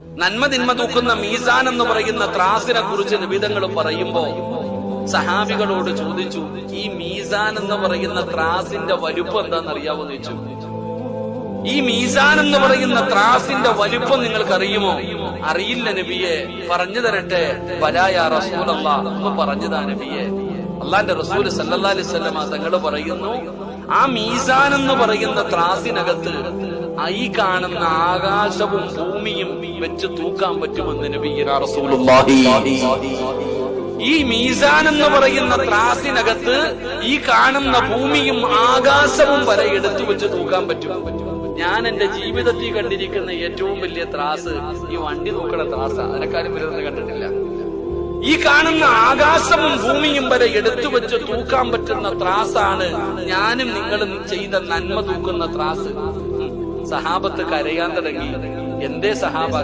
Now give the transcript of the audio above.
നന്മ തിന്മ തൂക്കുന്ന മീസാൻ എന്ന് പറയുന്ന ത്രാസിനെ കുറിച്ച് നിബിധങ്ങൾ പറയുമ്പോ സഹാബികളോട് ചോദിച്ചു, ഈ മീസാൻ എന്ന് പറയുന്ന ത്രാസിന്റെ വലുപ്പം എന്താണെന്നറിയാവോന്ന് ചോദിച്ചു. ഈ മീസാൻ എന്ന് പറയുന്ന ത്രാസിന്റെ വലുപ്പം നിങ്ങൾക്കറിയുമോ? അറിയില്ല നബിയെ, പറഞ്ഞു തരട്ടെ. വലാ യാ റസൂലല്ലാഹ്, ഒന്ന് പറഞ്ഞതാ നബിയെ. അള്ളാന്റെ റസൂൽ സല്ലല്ലാഹു അലൈഹി വസല്ലമ തങ്ങൾ പറയുന്നു, ആ മീസാൻ എന്ന് പറയുന്ന ത്രാസിനകത്ത് ഈ കാണുന്ന ആകാശവും ഭൂമിയും വെച്ച് തൂക്കാൻ പറ്റുമെന്ന് നബിയുനാ റസൂലുള്ളാഹി. ഈ മീസാൻ എന്ന് പറയുന്ന ത്രാസിനകത്ത് ഈ കാണുന്ന ഭൂമിയും ആകാശവും വരെ എടുത്തു വെച്ച് തൂക്കാൻ പറ്റും. ഞാൻ എന്റെ ജീവിതത്തിൽ കണ്ടിരിക്കുന്ന ഏറ്റവും വലിയ ത്രാസ് ഈ വണ്ടി തൂക്കണ ത്രാസ. അതിനെക്കാരും വരുന്നത് കണ്ടിട്ടില്ല. ഈ കാണുന്ന ആകാശവും ഭൂമിയും വരെ എടുത്തു വെച്ച് തൂക്കാൻ പറ്റുന്ന ത്രാസാണ് ഞാനും നിങ്ങളും ചെയ്ത നന്മ തൂക്കുന്ന ത്രാസ്. സഹാബത്ത് കരയാൻ തുടങ്ങി. എന്തേ സഹാബ